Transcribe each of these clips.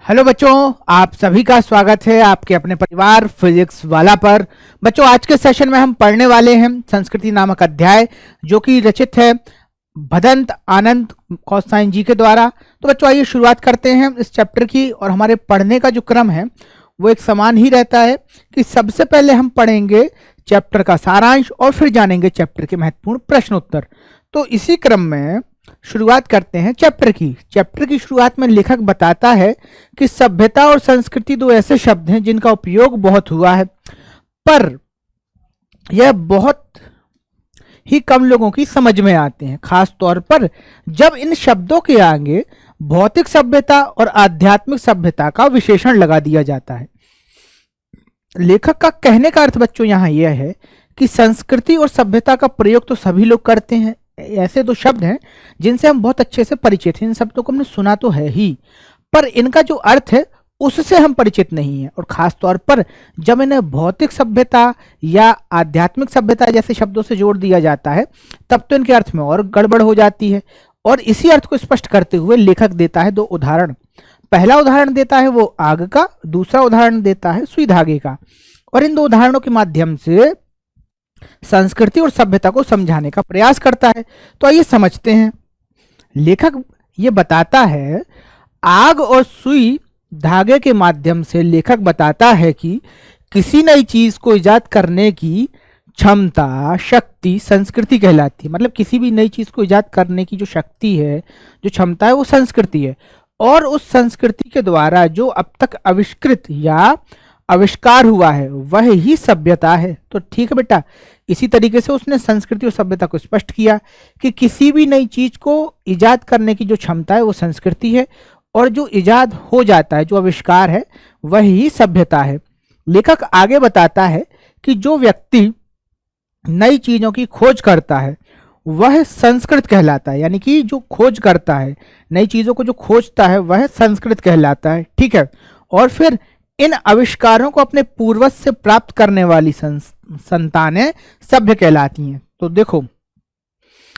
Hello बच्चों, आप सभी का स्वागत है आपके अपने परिवार फिजिक्स वाला पर। बच्चों, आज के सेशन में हम पढ़ने वाले हैं संस्कृति नामक अध्याय, जो कि रचित है भदंत आनंद कौसाइन जी के द्वारा। तो बच्चों, आइए शुरुआत करते हैं इस चैप्टर की। और हमारे पढ़ने का जो क्रम है वो एक समान ही रहता है कि सबसे पहले हम पढ़ेंगे चैप्टर का सारांश और फिर जानेंगे चैप्टर के महत्वपूर्ण प्रश्न उत्तर। तो इसी क्रम में शुरुआत करते हैं चैप्टर की शुरुआत में लेखक बताता है कि सभ्यता और संस्कृति दो ऐसे शब्द हैं जिनका उपयोग बहुत हुआ है, पर यह बहुत ही कम लोगों की समझ में आते हैं, खास तौर पर जब इन शब्दों के आगे भौतिक सभ्यता और आध्यात्मिक सभ्यता का विशेषण लगा दिया जाता है। लेखक का कहने का अर्थ बच्चों यहाँ यह है कि संस्कृति और सभ्यता का प्रयोग तो सभी लोग करते हैं। ऐसे दो शब्द हैं जिनसे हम बहुत अच्छे से परिचित हैं, इन शब्दों को हमने सुना तो है ही, पर इनका जो अर्थ है उससे हम परिचित नहीं है। और खास तौर पर जब इन्हें भौतिक सभ्यता या आध्यात्मिक सभ्यता जैसे शब्दों से जोड़ दिया जाता है तब तो इनके अर्थ में और गड़बड़ हो जाती है। और इसी अर्थ को स्पष्ट करते हुए लेखक देता है दो उदाहरण। पहला उदाहरण देता है वो आग का, दूसरा उदाहरण देता है सुई धागे का। और इन दो उदाहरणों के माध्यम से संस्कृति और सभ्यता को समझाने का प्रयास करता है। तो आइए समझते हैं। लेखक ये बताता है, आग और सुई धागे के माध्यम से लेखक बताता है कि किसी नई चीज को इजाद करने की क्षमता, शक्ति संस्कृति कहलाती है। मतलब किसी भी नई चीज को इजाद करने की जो शक्ति है, जो क्षमता है, वो संस्कृति है। और उस संस्कृति के द्वारा जो अब तक आविष्कृत या आविष्कार हुआ है वह ही सभ्यता है। तो ठीक है बेटा, इसी तरीके से उसने संस्कृति और सभ्यता को स्पष्ट किया कि किसी भी नई चीज को इजाद करने की जो क्षमता है वो संस्कृति है, और जो इजाद हो जाता है, जो आविष्कार है, वह ही सभ्यता है। लेखक आगे बताता है कि जो व्यक्ति नई चीजों की खोज करता है वह संस्कृत कहलाता है। यानी कि जो खोज करता है, नई चीजों को जो खोजता है, वह संस्कृत कहलाता है। ठीक है। और फिर इन आविष्कारों को अपने पूर्वज से प्राप्त करने वाली संतानें सभ्य कहलाती हैं। तो देखो,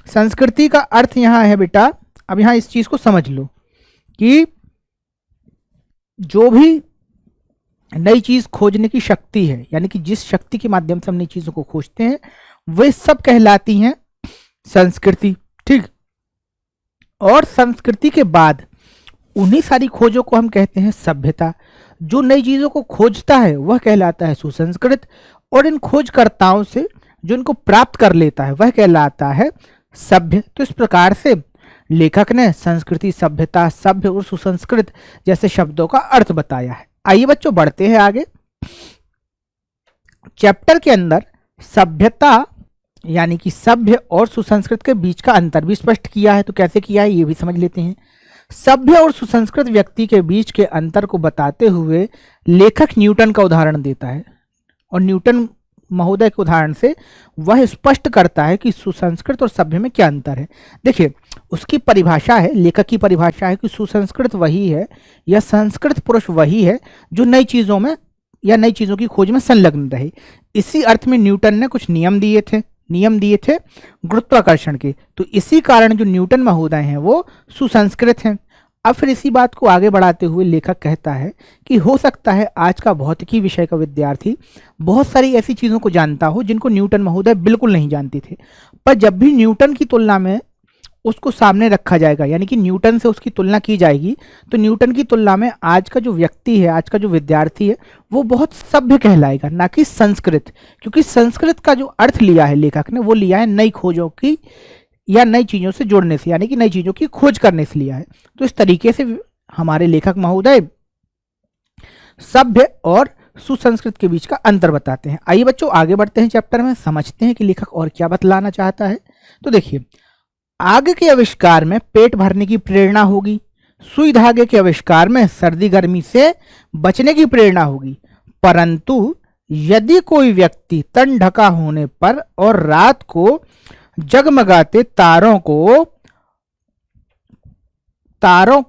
संस्कृति का अर्थ यहां है बेटा, अब यहां इस चीज को समझ लो कि जो भी नई चीज खोजने की शक्ति है, यानी कि जिस शक्ति के माध्यम से हम नई चीजों को खोजते हैं, वे सब कहलाती हैं संस्कृति। ठीक। और संस्कृति के बाद उन्हीं सारी खोजों को हम कहते हैं सभ्यता। जो नई चीजों को खोजता है वह कहलाता है सुसंस्कृत, और इन खोजकर्ताओं से जो इनको प्राप्त कर लेता है वह कहलाता है सभ्य। तो इस प्रकार से लेखक ने संस्कृति, सभ्यता, सभ्य और सुसंस्कृत जैसे शब्दों का अर्थ बताया है। आइए बच्चों बढ़ते हैं आगे। चैप्टर के अंदर सभ्यता यानी कि सभ्य और सुसंस्कृत के बीच का अंतर भी स्पष्ट किया है। तो कैसे किया है ये भी समझ लेते हैं। सभ्य और सुसंस्कृत व्यक्ति के बीच के अंतर को बताते हुए लेखक न्यूटन का उदाहरण देता है, और न्यूटन महोदय के उदाहरण से वह स्पष्ट करता है कि सुसंस्कृत और सभ्य में क्या अंतर है। देखिए, उसकी परिभाषा है, लेखक की परिभाषा है कि सुसंस्कृत वही है या संस्कृत पुरुष वही है जो नई चीजों में या नई चीजों की खोज में संलग्न रहे। इसी अर्थ में न्यूटन ने कुछ नियम दिए थे गुरुत्वाकर्षण के। तो इसी कारण जो न्यूटन महोदय हैं वो सुसंस्कृत हैं। अब फिर इसी बात को आगे बढ़ाते हुए लेखक कहता है कि हो सकता है आज का भौतिकी विषय का विद्यार्थी बहुत सारी ऐसी चीजों को जानता हो जिनको न्यूटन महोदय बिल्कुल नहीं जानते थे, पर जब भी न्यूटन की तुलना में उसको सामने रखा जाएगा, यानी कि न्यूटन से उसकी तुलना की जाएगी, तो न्यूटन की तुलना में आज का जो व्यक्ति है, आज का जो विद्यार्थी है, वो बहुत सभ्य कहलाएगा, ना कि संस्कृत। क्योंकि संस्कृत का जो अर्थ लिया है लेखक ने, वो लिया है नई खोजों की या नई चीजों से जोड़ने से, यानी कि नई चीजों की खोज करने से लिया है। तो इस तरीके से हमारे लेखक महोदय सभ्य और सुसंस्कृत के बीच का अंतर बताते हैं। आइए बच्चों आगे बढ़ते हैं चैप्टर में, समझते हैं कि लेखक और क्या बतलाना चाहता है। तो देखिए, आग के आविष्कार में पेट भरने की प्रेरणा होगी, सुई धागे के आविष्कार में सर्दी गर्मी से बचने की प्रेरणा होगी। परंतु यदि कोई व्यक्ति तन ढका होने पर और रात को जगमगाते तारों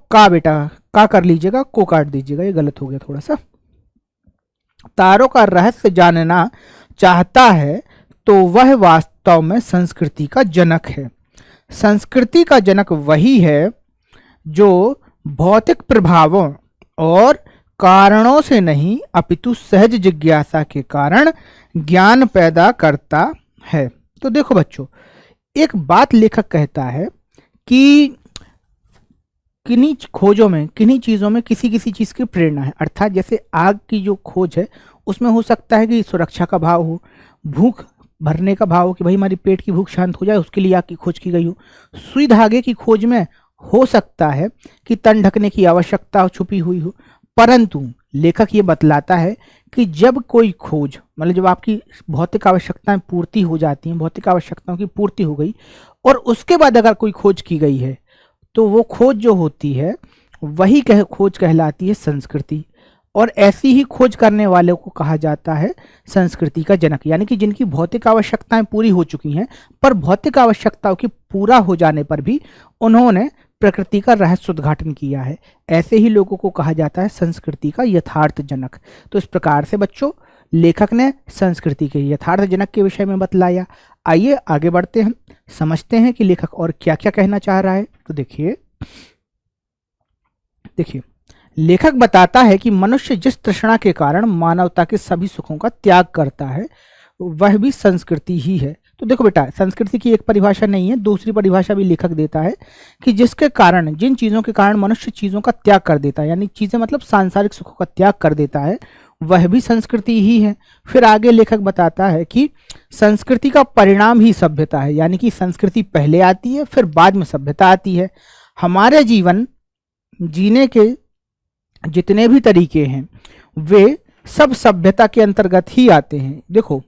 का बेटा का कर लीजिएगा, को काट दीजिएगा, ये गलत हो गया थोड़ा सा, तारों का रहस्य जानना चाहता है तो वह वास्तव में संस्कृति का जनक है। संस्कृति का जनक वही है जो भौतिक प्रभावों और कारणों से नहीं अपितु सहज जिज्ञासा के कारण ज्ञान पैदा करता है। तो देखो बच्चों, एक बात लेखक कहता है कि किन्हीं खोजों में, किन्हीं चीज़ों में किसी किसी चीज़ की प्रेरणा है। अर्थात जैसे आग की जो खोज है उसमें हो सकता है कि सुरक्षा का भाव हो, भूख भरने का भाव हो कि भाई हमारी पेट की भूख शांत हो जाए, उसके लिए आग की खोज की गई हो। सुई धागे की खोज में हो सकता है कि तन ढकने की आवश्यकता छुपी हुई हो। परंतु लेखक ये बतलाता है कि जब कोई खोज, मतलब जब आपकी भौतिक आवश्यकताएं पूर्ति हो जाती हैं, भौतिक आवश्यकताओं की पूर्ति हो गई और उसके बाद अगर कोई खोज की गई है तो वो खोज जो होती है वही खोज कहलाती है संस्कृति। और ऐसी ही खोज करने वाले को कहा जाता है संस्कृति का जनक। यानी कि जिनकी भौतिक आवश्यकताएं पूरी हो चुकी हैं, पर भौतिक आवश्यकताओं के पूरा हो जाने पर भी उन्होंने प्रकृति का रहस्य उद्घाटन किया है, ऐसे ही लोगों को कहा जाता है संस्कृति का यथार्थ जनक। तो इस प्रकार से बच्चों लेखक ने संस्कृति के यथार्थ जनक के विषय में बतलाया। आइए आगे बढ़ते हैं, समझते हैं कि लेखक और क्या क्या कहना चाह रहा है। तो देखिए लेखक बताता है कि मनुष्य जिस तृष्णा के कारण मानवता के सभी सुखों का त्याग करता है वह भी संस्कृति ही है। तो देखो बेटा, संस्कृति की एक परिभाषा नहीं है, दूसरी परिभाषा भी लेखक देता है कि जिसके कारण, जिन चीज़ों के कारण मनुष्य चीज़ों का त्याग कर देता है, यानी चीज़ें मतलब सांसारिक सुखों का त्याग कर देता है, वह भी संस्कृति ही है। फिर आगे लेखक बताता है कि संस्कृति का परिणाम ही सभ्यता है, यानी कि संस्कृति पहले आती है फिर बाद में सभ्यता आती है। हमारे जीवन जीने के जितने भी तरीके हैं वे सब सभ्यता के अंतर्गत ही आते हैं। देखो,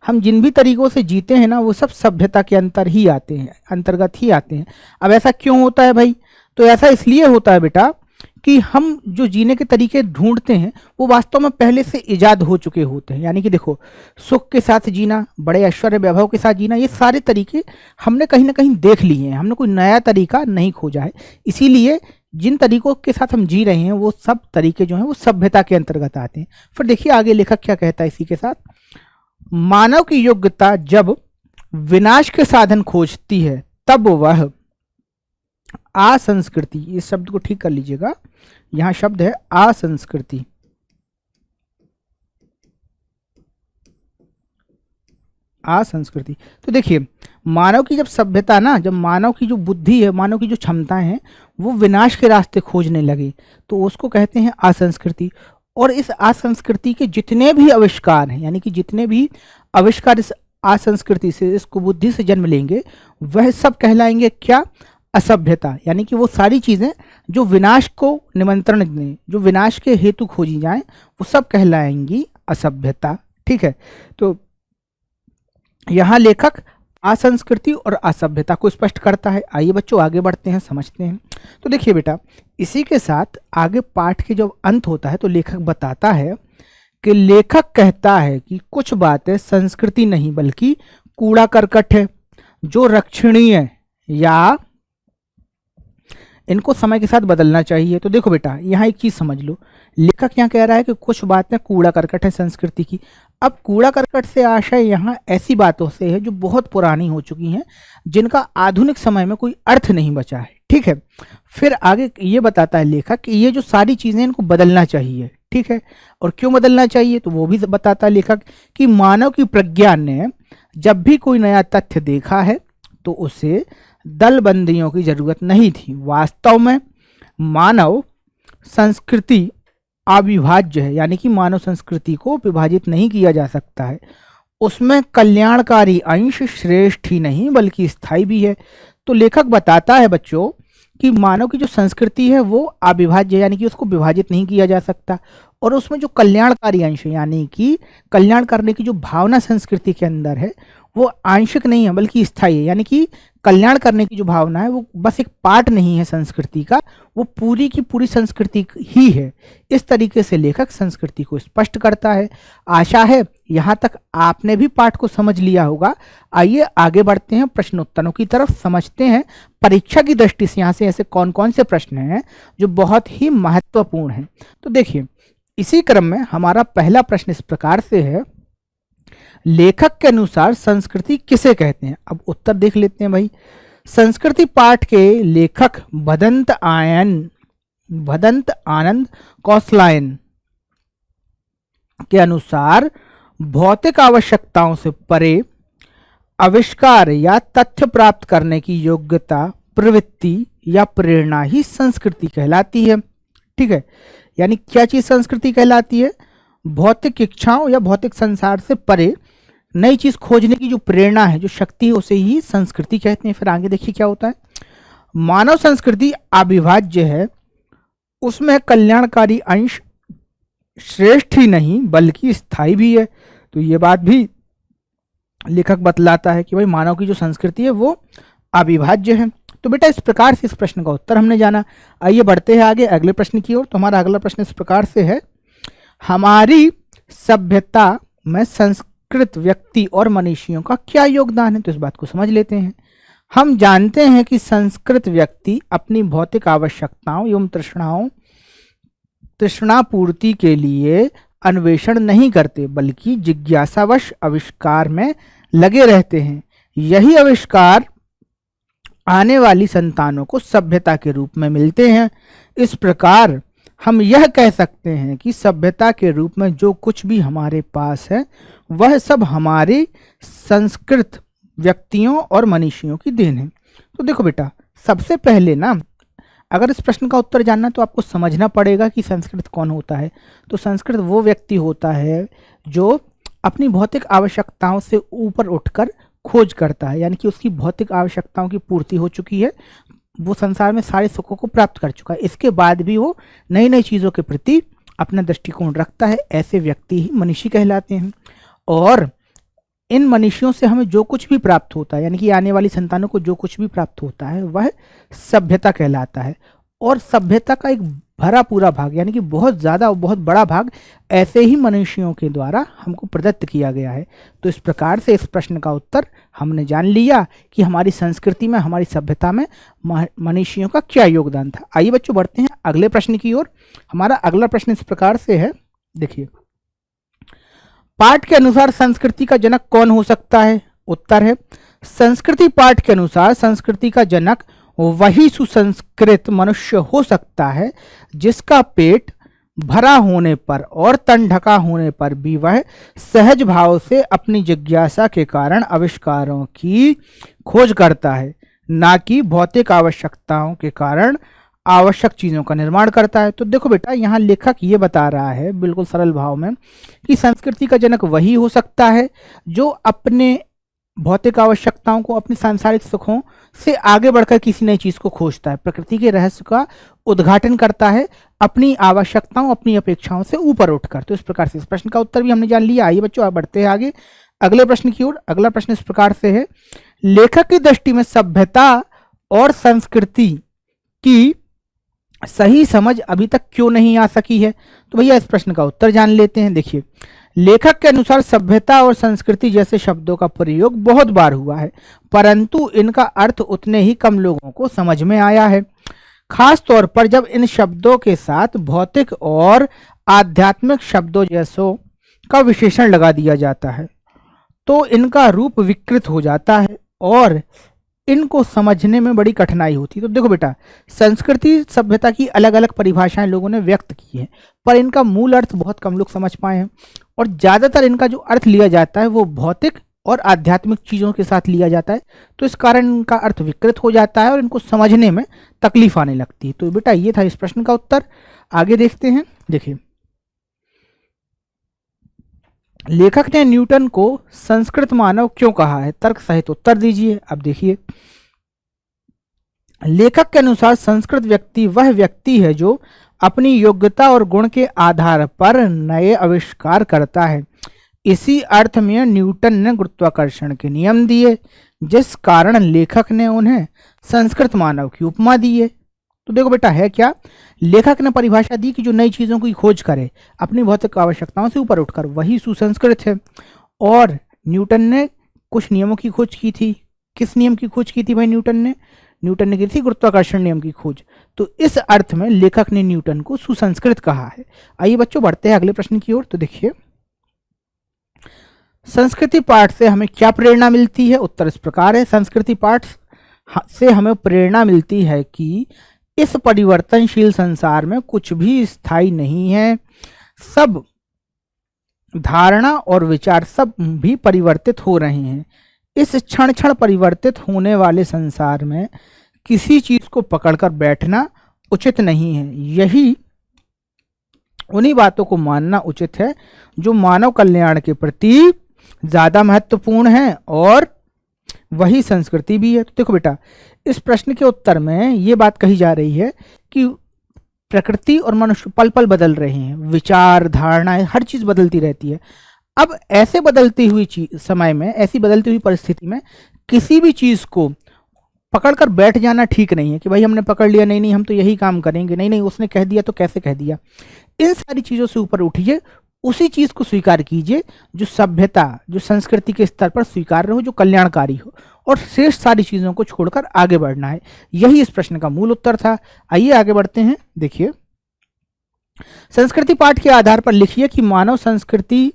हम जिन भी तरीकों से जीते हैं ना, वो सब सभ्यता के अंतर्गत ही आते हैं। अब ऐसा क्यों होता है भाई? तो ऐसा इसलिए होता है बेटा कि हम जो जीने के तरीके ढूंढते हैं वो वास्तव में पहले से इजाद हो चुके होते हैं। यानी कि देखो, सुख के साथ जीना, बड़े ऐश्वर्य वैभव के साथ जीना, ये सारे तरीके हमने कहीं ना कहीं देख लिए हैं, हमने कोई नया तरीका नहीं खोजा है। इसीलिए जिन तरीकों के साथ हम जी रहे हैं वो सब तरीके जो हैं वो सभ्यता के अंतर्गत आते हैं। फिर देखिए आगे लेखक क्या कहता है इसी के साथ, मानव की योग्यता जब विनाश के साधन खोजती है तब वह असंस्कृति, इस शब्द को ठीक कर लीजिएगा, यहां शब्द है असंस्कृति, असंस्कृति। तो देखिए, मानव की जब सभ्यता ना, जब मानव की जो बुद्धि है, मानव की जो क्षमताएं हैं वो विनाश के रास्ते खोजने लगे तो उसको कहते हैं असंस्कृति। और इस असंस्कृति के जितने भी आविष्कार हैं, यानी कि जितने भी आविष्कार इस असंस्कृति से, इस कुबुद्धि से जन्म लेंगे, वह सब कहलाएंगे क्या? असभ्यता। यानी कि वो सारी चीजें जो विनाश को निमंत्रण दें, जो विनाश के हेतु खोजी जाएं, वो सब कहलाएंगी असभ्यता। ठीक है, तो यहां लेखक असंस्कृति और असभ्यता को स्पष्ट करता है। आइए बच्चों आगे बढ़ते हैं, समझते हैं। तो देखिए बेटा, इसी के साथ आगे पाठ के जब अंत होता है तो लेखक बताता है कि लेखक कहता है कि कुछ बातें संस्कृति नहीं बल्कि कूड़ा करकट है जो रक्षणीय या इनको समय के साथ बदलना चाहिए। तो देखो बेटा, यहाँ एक चीज समझ लो, लेखक यहाँ कह रहा है कि कुछ बातें कूड़ा करकट है संस्कृति की। अब कूड़ा करकट से आशय यहाँ ऐसी बातों से है जो बहुत पुरानी हो चुकी हैं, जिनका आधुनिक समय में कोई अर्थ नहीं बचा है। ठीक है, फिर आगे ये बताता है लेखक कि ये जो सारी चीजें इनको बदलना चाहिए। ठीक है, और क्यों बदलना चाहिए तो वो भी बताता है लेखक कि मानव की प्रज्ञा ने जब भी कोई नया तथ्य देखा है तो उसे दलबंदियों की जरूरत नहीं थी। वास्तव में मानव संस्कृति अविभाज्य है, यानी कि मानव संस्कृति को विभाजित नहीं किया जा सकता है। उसमें कल्याणकारी अंश श्रेष्ठ ही नहीं बल्कि स्थायी भी है। तो लेखक बताता है बच्चों कि मानव की जो संस्कृति है वो अविभाज्य, यानी कि उसको विभाजित नहीं किया जा सकता, और उसमें जो कल्याणकारी अंश, यानी कि कल्याण करने की जो भावना संस्कृति के अंदर है वो आंशिक नहीं है बल्कि स्थायी है। यानी कि कल्याण करने की जो भावना है वो बस एक पार्ट नहीं है संस्कृति का, वो पूरी की पूरी संस्कृति ही है। इस तरीके से लेखक संस्कृति को स्पष्ट करता है। आशा है यहाँ तक आपने भी पाठ को समझ लिया होगा। आइए आगे बढ़ते हैं, प्रश्नोत्तरों की तरफ समझते हैं परीक्षा की दृष्टि से यहाँ से ऐसे कौन कौन से प्रश्न हैं जो बहुत ही महत्वपूर्ण हैं। तो देखिए, इसी क्रम में हमारा पहला प्रश्न इस प्रकार से है, लेखक के अनुसार संस्कृति किसे कहते हैं? अब उत्तर देख लेते हैं भाई। संस्कृति पाठ के लेखक भदंत आयन भदंत आनंद कौसलायन के अनुसार भौतिक आवश्यकताओं से परे आविष्कार या तथ्य प्राप्त करने की योग्यता, प्रवृत्ति या प्रेरणा ही संस्कृति कहलाती है। ठीक है, यानी क्या चीज संस्कृति कहलाती है? भौतिक इच्छाओं या भौतिक संसार से परे नई चीज खोजने की जो प्रेरणा है, जो शक्ति है, उसे ही संस्कृति कहते हैं। फिर आगे देखिए क्या होता है। मानव संस्कृति अविभाज्य है, उसमें कल्याणकारी अंश श्रेष्ठ ही नहीं बल्कि स्थायी भी है। तो ये बात भी लेखक बतलाता है कि भाई मानव की जो संस्कृति है वो अविभाज्य है। तो बेटा इस प्रकार से इस प्रश्न का उत्तर हमने जाना। आइए बढ़ते हैं आगे अगले प्रश्न की ओर। तो हमारा अगला प्रश्न इस प्रकार से है, हमारी सभ्यता में संस्कृत व्यक्ति और मनीषियों का क्या योगदान है? तो इस बात को समझ लेते हैं। हम जानते हैं कि संस्कृत व्यक्ति अपनी भौतिक आवश्यकताओं एवं तृष्णापूर्ति के लिए अन्वेषण नहीं करते बल्कि जिज्ञासावश आविष्कार में लगे रहते हैं। यही आविष्कार आने वाली संतानों को सभ्यता के रूप में मिलते हैं। इस प्रकार हम यह कह सकते हैं कि सभ्यता के रूप में जो कुछ भी हमारे पास है वह सब हमारे संस्कृत व्यक्तियों और मनीषियों की देन है। तो देखो बेटा, सबसे पहले ना अगर इस प्रश्न का उत्तर जानना तो आपको समझना पड़ेगा कि संस्कृत कौन होता है। तो संस्कृत वो व्यक्ति होता है जो अपनी भौतिक आवश्यकताओं से ऊपर उठकर खोज करता है, यानी कि उसकी भौतिक आवश्यकताओं की पूर्ति हो चुकी है, वो संसार में सारे सुखों को प्राप्त कर चुका है, इसके बाद भी वो नई नई चीज़ों के प्रति अपना दृष्टिकोण रखता है। ऐसे व्यक्ति ही मनीषी कहलाते हैं। और इन मनीषियों से हमें जो कुछ भी प्राप्त होता है, यानी कि आने वाली संतानों को जो कुछ भी प्राप्त होता है वह सभ्यता कहलाता है। और सभ्यता का एक भरा पूरा भाग, यानी कि बहुत ज़्यादा और बहुत बड़ा भाग ऐसे ही मनुष्यों के द्वारा हमको प्रदत्त किया गया है। तो इस प्रकार से इस प्रश्न का उत्तर हमने जान लिया कि हमारी संस्कृति में, हमारी सभ्यता में मनुष्यों का क्या योगदान था। आइए बच्चों बढ़ते हैं अगले प्रश्न की ओर। हमारा अगला प्रश्न इस प्रकार से है, देखिए, पाठ के अनुसार संस्कृति का जनक कौन हो सकता है? उत्तर है, संस्कृति पाठ के अनुसार संस्कृति का जनक वही सुसंस्कृत मनुष्य हो सकता है जिसका पेट भरा होने पर और तन ढका होने पर भी वह सहज भाव से अपनी जिज्ञासा के कारण आविष्कारों की खोज करता है, ना कि भौतिक आवश्यकताओं के कारण आवश्यक चीज़ों का निर्माण करता है। तो देखो बेटा, यहाँ लेखक ये बता रहा है बिल्कुल सरल भाव में कि संस्कृति का जनक वही हो सकता है जो अपने भौतिक आवश्यकताओं को, अपने सांसारिक सुखों से आगे बढ़कर किसी नई चीज को खोजता है, प्रकृति के रहस्य का उद्घाटन करता है, अपनी आवश्यकताओं, अपनी अपेक्षाओं से ऊपर उठकर। तो इस प्रकार से इस प्रश्न का उत्तर भी हमने जान लिया। आइए बच्चों बढ़ते हैं आगे अगले प्रश्न की ओर। अगला प्रश्न इस प्रकार से है, लेखक की दृष्टि में सभ्यता और संस्कृति की सही समझ अभी तक क्यों नहीं आ सकी है? तो भैया इस प्रश्न का उत्तर जान लेते हैं। देखिए, लेखक के अनुसार सभ्यता और संस्कृति जैसे शब्दों का प्रयोग बहुत बार हुआ है, परंतु इनका अर्थ उतने ही कम लोगों को समझ में आया है। खास तौर पर जब इन शब्दों के साथ भौतिक और आध्यात्मिक शब्दों जैसों का विशेषण लगा दिया जाता है तो इनका रूप विकृत हो जाता है और इनको समझने में बड़ी कठिनाई होती है। तो देखो बेटा, संस्कृति सभ्यता की अलग अलग परिभाषाएं लोगों ने व्यक्त की हैं, पर इनका मूल अर्थ बहुत कम लोग समझ पाए हैं और ज़्यादातर इनका जो अर्थ लिया जाता है वो भौतिक और आध्यात्मिक चीज़ों के साथ लिया जाता है। तो इस कारण इनका अर्थ विकृत हो जाता है और इनको समझने में तकलीफ आने लगती है। तो बेटा ये था इस प्रश्न का उत्तर। आगे देखते हैं। देखिए, लेखक ने न्यूटन को संस्कृत मानव क्यों कहा है? तर्क सहित उत्तर दीजिए। अब देखिए, लेखक के अनुसार संस्कृत व्यक्ति वह व्यक्ति है जो अपनी योग्यता और गुण के आधार पर नए आविष्कार करता है। इसी अर्थ में न्यूटन ने गुरुत्वाकर्षण के नियम दिए, जिस कारण लेखक ने उन्हें संस्कृत मानव की उपमा दी है। तो देखो बेटा, है क्या, लेखक ने परिभाषा दी कि जो नई चीजों की खोज करे अपनी भौतिक आवश्यकताओं से ऊपर उठकर, वही सुसंस्कृत है। और न्यूटन ने कुछ नियमों की खोज की थी। किस नियम की खोज की थी भाई? न्यूटन ने की थी गुरुत्वाकर्षण नियम की खोज। तो इस अर्थ में लेखक ने न्यूटन को सुसंस्कृत कहा है। आइए बच्चों बढ़ते हैं अगले प्रश्न की ओर। तो देखिए, संस्कृति पाठ से हमें क्या प्रेरणा मिलती है? उत्तर इस प्रकार है, संस्कृति पाठ से हमें प्रेरणा मिलती है कि इस परिवर्तनशील संसार में कुछ भी स्थायी नहीं है, सब धारणा और विचार सब भी परिवर्तित हो रहे हैं। इस क्षण क्षण परिवर्तित होने वाले संसार में किसी चीज को पकड़कर बैठना उचित नहीं है। यही उन्हीं बातों को मानना उचित है जो मानव कल्याण के प्रति ज्यादा महत्वपूर्ण है और वही संस्कृति भी है। तो देखो बेटा, इस प्रश्न के उत्तर में ये बात कही जा रही है कि प्रकृति और मनुष्य पल पल बदल रहे हैं, विचार, धारणाएं, हर चीज बदलती रहती है। अब ऐसे बदलती हुई समय में, ऐसी बदलती हुई परिस्थिति में किसी भी चीज को पकड़कर बैठ जाना ठीक नहीं है कि भाई हमने पकड़ लिया, नहीं नहीं हम तो यही काम करेंगे, नहीं नहीं उसने कह दिया तो कैसे कह दिया। इन सारी चीजों से ऊपर उठिए, उसी चीज को स्वीकार कीजिए जो सभ्यता, जो संस्कृति के स्तर पर स्वीकार्य हो, जो कल्याणकारी हो, और शेष सारी चीजों को छोड़कर आगे बढ़ना है। यही इस प्रश्न का मूल उत्तर था। आइए आगे बढ़ते हैं। देखिए, संस्कृति पाठ के आधार पर लिखिए कि मानव संस्कृति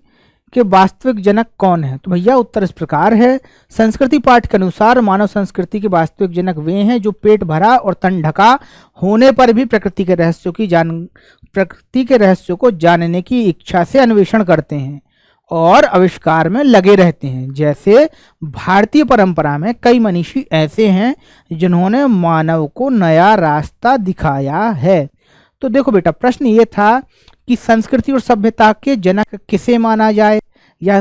के वास्तविक जनक कौन है। तो भैया उत्तर इस प्रकार है, संस्कृति पाठ के अनुसार मानव संस्कृति के वास्तविक जनक वे हैं जो पेट भरा और तन ढका होने पर भी प्रकृति के रहस्यों को जानने की इच्छा से अन्वेषण करते हैं और आविष्कार में लगे रहते हैं। जैसे भारतीय परंपरा में कई मनीषी ऐसे हैं जिन्होंने मानव को नया रास्ता दिखाया है। तो देखो बेटा, प्रश्न ये था कि संस्कृति और सभ्यता के जनक किसे माना जाए, या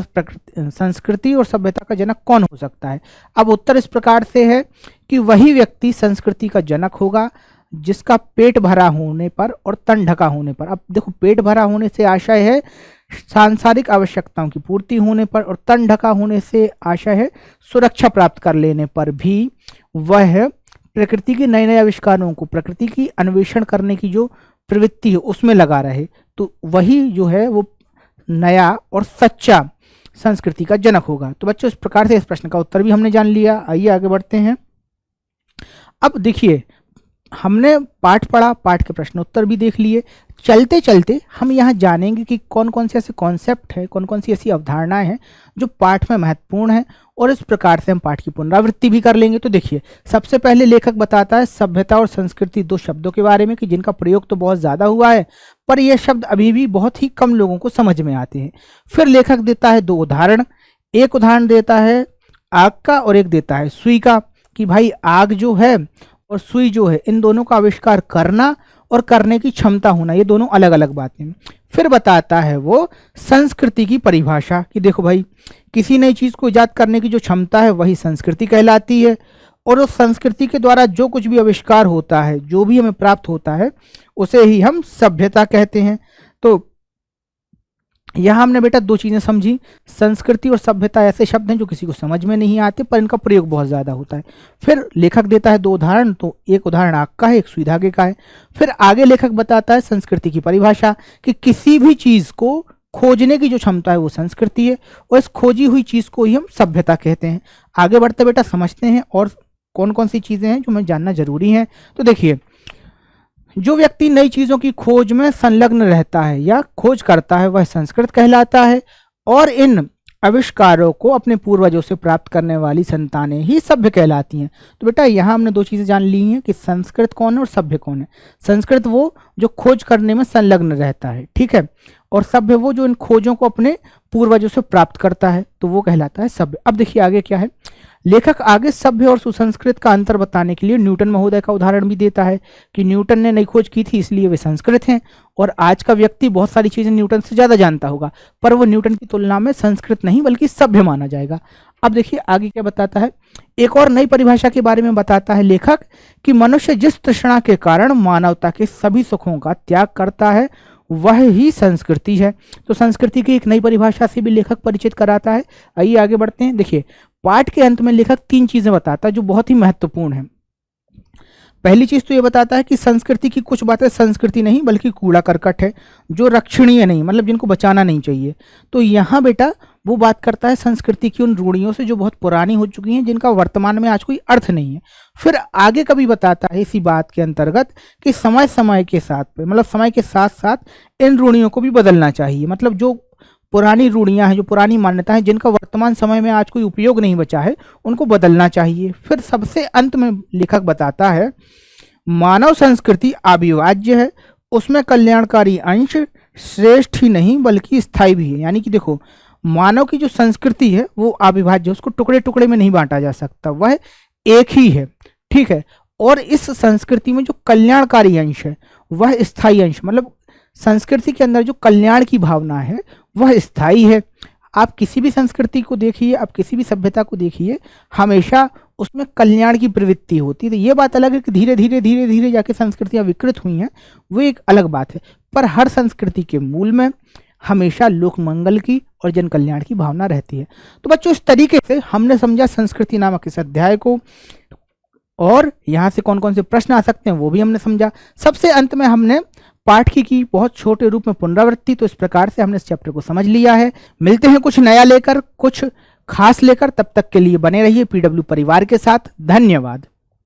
संस्कृति और सभ्यता का जनक कौन हो सकता है। अब उत्तर इस प्रकार से है कि वही व्यक्ति संस्कृति का जनक होगा जिसका पेट भरा होने पर और तन ढका होने पर। अब देखो, पेट भरा होने से आशय है सांसारिक आवश्यकताओं की पूर्ति होने पर, और तन ढका होने से आशय है सुरक्षा प्राप्त कर लेने पर भी वह प्रकृति के नए नए आविष्कारों को, प्रकृति की अन्वेषण करने की जो प्रवृत्ति है उसमें लगा रहे, तो वही जो है वो नया और सच्चा संस्कृति का जनक होगा। तो बच्चों, इस प्रकार से इस प्रश्न का उत्तर भी हमने जान लिया। आइए आगे बढ़ते हैं। अब देखिए, हमने पाठ पढ़ा, पाठ के प्रश्न उत्तर भी देख लिए। चलते चलते हम यहाँ जानेंगे कि कौन कौन से ऐसे कॉन्सेप्ट है, कौन कौन सी ऐसी अवधारणाएं हैं जो पाठ में महत्वपूर्ण है, और इस प्रकार से हम पाठ की पुनरावृत्ति भी कर लेंगे। तो देखिए, सबसे पहले लेखक बताता है सभ्यता और संस्कृति, दो शब्दों के बारे में कि जिनका प्रयोग तो बहुत ज्यादा हुआ है पर यह शब्द अभी भी बहुत ही कम लोगों को समझ में आते हैं। फिर लेखक देता है दो उदाहरण, एक उदाहरण देता है आग का और एक देता है सुई का, कि भाई आग जो है और सुई जो है, इन दोनों का आविष्कार करना और करने की क्षमता होना, ये दोनों अलग अलग बातें हैं। फिर बताता है वो संस्कृति की परिभाषा कि देखो भाई, किसी नई चीज को इजाद करने की जो क्षमता है वही संस्कृति कहलाती है, और उस संस्कृति के द्वारा जो कुछ भी आविष्कार होता है, जो भी हमें प्राप्त होता है, उसे ही हम सभ्यता कहते हैं। तो यहां हमने बेटा दो चीजें समझी, संस्कृति और सभ्यता ऐसे शब्द हैं जो किसी को समझ में नहीं आते पर इनका प्रयोग बहुत ज्यादा होता है। फिर लेखक देता है दो उदाहरण, तो एक उदाहरण आग का है, एक सुई धागे का है। फिर आगे लेखक बताता है संस्कृति की परिभाषा कि किसी भी चीज को खोजने की जो क्षमता है वो संस्कृति है, और इस खोजी हुई चीज को ही हम सभ्यता कहते हैं। आगे बढ़ते बेटा समझते हैं और कौन कौन सी चीजें हैं जो हमें जानना जरूरी है। तो देखिए, जो व्यक्ति नई चीजों की खोज में संलग्न रहता है या खोज करता है वह संस्कृत कहलाता है, और इन आविष्कारों को अपने पूर्वजों से प्राप्त करने वाली संतानें ही सभ्य कहलाती हैं। तो बेटा यहाँ हमने दो चीजें जान ली हैं कि संस्कृत कौन है और सभ्य कौन है। संस्कृत वो जो खोज करने में संलग्न रहता है, ठीक है, और सभ्य वो जो इन खोजों को अपने पूर्वजों से प्राप्त करता है, तो वो कहलाता है सभ्य। अब देखिए आगे क्या है, लेखक आगे सभ्य और सुसंस्कृत का अंतर बताने के लिए न्यूटन महोदय का उदाहरण भी देता है कि न्यूटन ने नई खोज की थी इसलिए वे संस्कृत हैं, और आज का व्यक्ति बहुत सारी चीजें न्यूटन से ज्यादा जानता होगा पर वो न्यूटन की तुलना में संस्कृत नहीं बल्कि सभ्य माना जाएगा। अब देखिए आगे क्या बताता है, एक और नई परिभाषा के बारे में बताता है लेखक कि मनुष्य जिस तृष्णा के कारण मानवता के सभी सुखों का त्याग करता है वह ही संस्कृति है। तो संस्कृति की एक नई परिभाषा से भी लेखक परिचित कराता है। आइए आगे बढ़ते हैं। देखिए, पाठ के अंत में लेखक तीन चीजें बताता है जो बहुत ही महत्वपूर्ण है। पहली चीज तो ये बताता है कि संस्कृति की कुछ बातें संस्कृति नहीं बल्कि कूड़ा करकट है, जो रक्षणीय नहीं, मतलब जिनको बचाना नहीं चाहिए। तो यहाँ बेटा वो बात करता है संस्कृति की उन रूढ़ियों से जो बहुत पुरानी हो चुकी हैं, जिनका वर्तमान में आज कोई अर्थ नहीं है। फिर आगे कभी बताता है इसी बात के अंतर्गत कि समय समय के साथ, मतलब समय के साथ साथ इन रूढ़ियों को भी बदलना चाहिए, मतलब जो पुरानी रूढ़ियां हैं, जो पुरानी मान्यताएं हैं, जिनका वर्तमान समय में आज कोई उपयोग नहीं बचा है, उनको बदलना चाहिए। फिर सबसे अंत में लेखक बताता है मानव संस्कृति अविभाज्य है, उसमें कल्याणकारी अंश श्रेष्ठ ही नहीं बल्कि स्थायी भी है। यानी कि देखो, मानव की जो संस्कृति है वो अविभाज्य है, उसको टुकड़े टुकड़े में नहीं बांटा जा सकता, वह एक ही है, ठीक है। और इस संस्कृति में जो कल्याणकारी अंश है वह स्थायी अंश, मतलब संस्कृति के अंदर जो कल्याण की भावना है वह स्थायी है। आप किसी भी संस्कृति को देखिए, आप किसी भी सभ्यता को देखिए, हमेशा उसमें कल्याण की प्रवृत्ति होती है। तो ये बात अलग है कि धीरे धीरे धीरे धीरे जाके संस्कृतियां विकृत हुई हैं, वो एक अलग बात है। पर हर संस्कृति के मूल में हमेशा लोक मंगल की और जन कल्याण की भावना रहती है। तो बच्चों, इस तरीके से हमने समझा संस्कृति नामक इस अध्याय को, और यहाँ से कौन कौन से प्रश्न आ सकते हैं वो भी हमने समझा। सबसे अंत में हमने पाठ की बहुत छोटे रूप में पुनरावृत्ति। तो इस प्रकार से हमने इस चैप्टर को समझ लिया है। मिलते हैं कुछ नया लेकर, कुछ खास लेकर। तब तक के लिए बने रहिए पीडब्ल्यू परिवार के साथ। धन्यवाद।